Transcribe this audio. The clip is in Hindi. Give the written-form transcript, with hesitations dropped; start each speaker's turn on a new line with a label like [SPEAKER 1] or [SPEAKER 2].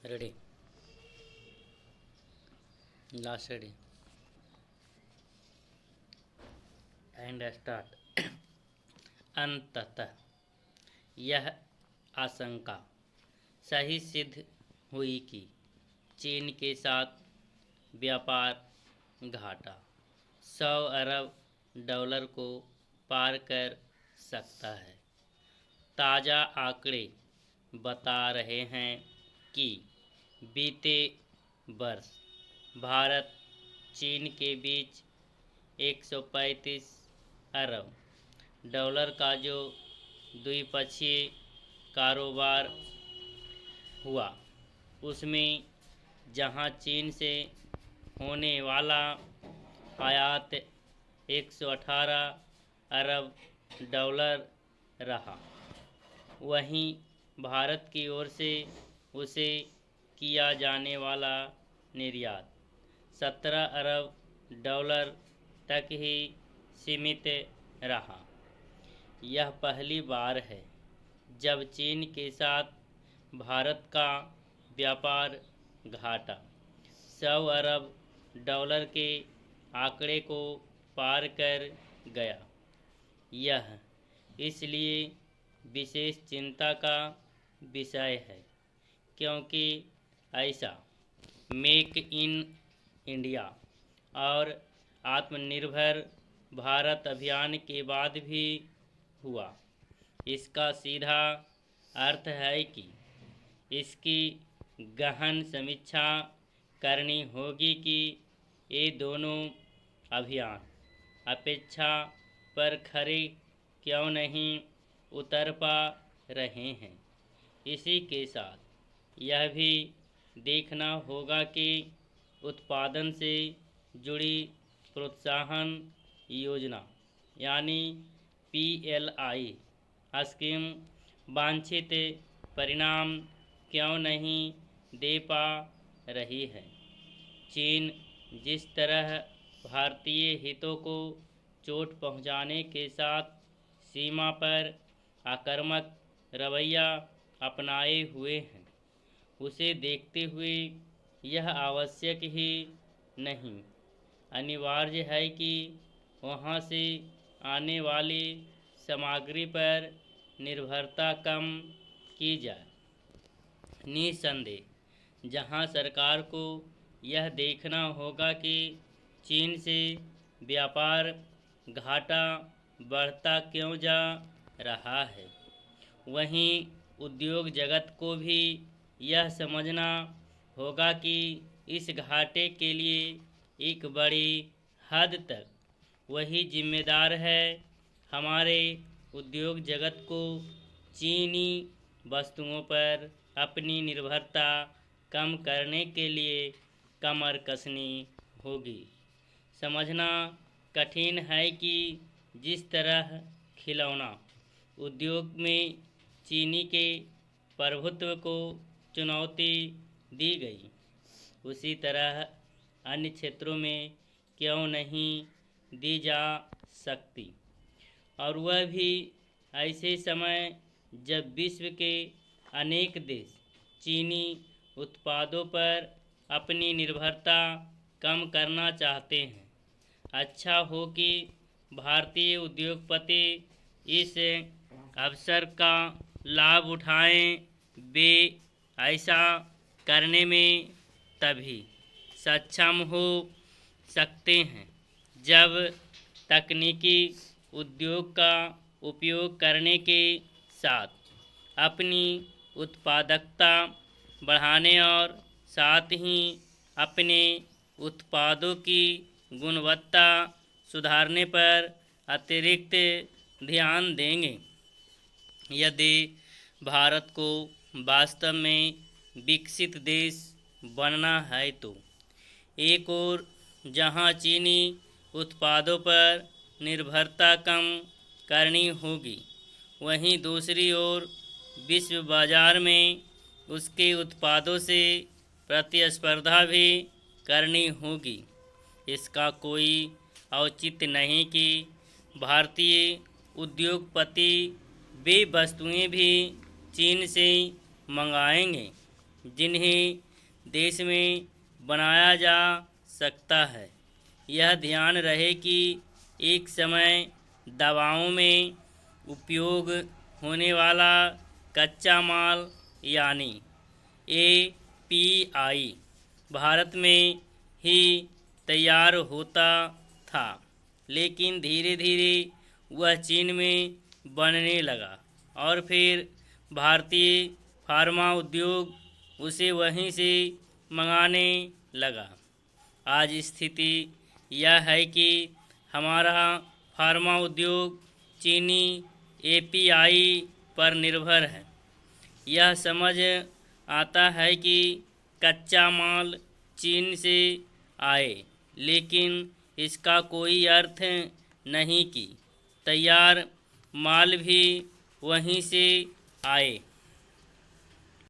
[SPEAKER 1] Ready last ready and start. अंततः यह आशंका सही सिद्ध हुई कि चीन के साथ व्यापार घाटा 100 अरब डॉलर को पार कर सकता है। ताज़ा आंकड़े बता रहे हैं कि बीते वर्ष भारत चीन के बीच 135 अरब डॉलर का जो द्विपक्षीय कारोबार हुआ, उसमें जहां चीन से होने वाला आयात 118 अरब डॉलर रहा, वहीं भारत की ओर से उसे किया जाने वाला निर्यात 17 अरब डॉलर तक ही सीमित रहा। यह पहली बार है जब चीन के साथ भारत का व्यापार घाटा 100 अरब डॉलर के आंकड़े को पार कर गया। यह इसलिए विशेष चिंता का विषय है क्योंकि ऐसा मेक इन इंडिया और आत्मनिर्भर भारत अभियान के बाद भी हुआ। इसका सीधा अर्थ है कि इसकी गहन समीक्षा करनी होगी कि ये दोनों अभियान अपेक्षा पर खरे क्यों नहीं उतर पा रहे हैं। इसी के साथ यह भी देखना होगा कि उत्पादन से जुड़ी प्रोत्साहन योजना यानी PLI स्कीम वांछित परिणाम क्यों नहीं दे पा रही है। चीन जिस तरह भारतीय हितों को चोट पहुंचाने के साथ सीमा पर आक्रामक रवैया अपनाए हुए हैं, उसे देखते हुए यह आवश्यक ही नहीं अनिवार्य है कि वहां से आने वाली सामग्री पर निर्भरता कम की जाए। निसंदेह जहां सरकार को यह देखना होगा कि चीन से व्यापार घाटा बढ़ता क्यों जा रहा है, वहीं उद्योग जगत को भी यह समझना होगा कि इस घाटे के लिए एक बड़ी हद तक वही जिम्मेदार है। हमारे उद्योग जगत को चीनी वस्तुओं पर अपनी निर्भरता कम करने के लिए कमर कसनी होगी। समझना कठिन है कि जिस तरह खिलौना उद्योग में चीनी के प्रभुत्व को चुनौती दी गई, उसी तरह अन्य क्षेत्रों में क्यों नहीं दी जा सकती, और वह भी ऐसे समय जब विश्व के अनेक देश चीनी उत्पादों पर अपनी निर्भरता कम करना चाहते हैं। अच्छा हो कि भारतीय उद्योगपति इस अवसर का लाभ उठाएं। वे ऐसा करने में तभी सक्षम हो सकते हैं जब तकनीकी उद्योग का उपयोग करने के साथ अपनी उत्पादकता बढ़ाने और साथ ही अपने उत्पादों की गुणवत्ता सुधारने पर अतिरिक्त ध्यान देंगे। यदि भारत को वास्तव में विकसित देश बनना है तो एक ओर जहां चीनी उत्पादों पर निर्भरता कम करनी होगी, वहीं दूसरी औरविश्व बाजार में उसके उत्पादों से प्रतिस्पर्धा भी करनी होगी। इसका कोई औचित्य नहीं कि भारतीय उद्योगपति वे वस्तुएं भी चीन से मंगाएंगे जिन्हें देश में बनाया जा सकता है। यह ध्यान रहे कि एक समय दवाओं में उपयोग होने वाला कच्चा माल यानी API भारत में ही तैयार होता था, लेकिन धीरे धीरे वह चीन में बनने लगा और फिर भारतीय फार्मा उद्योग उसे वहीं से मंगाने लगा। आज स्थिति यह है कि हमारा फार्मा उद्योग चीनी API पर निर्भर है। यह समझ आता है कि कच्चा माल चीन से आए, लेकिन इसका कोई अर्थ नहीं कि तैयार माल भी वहीं से आए।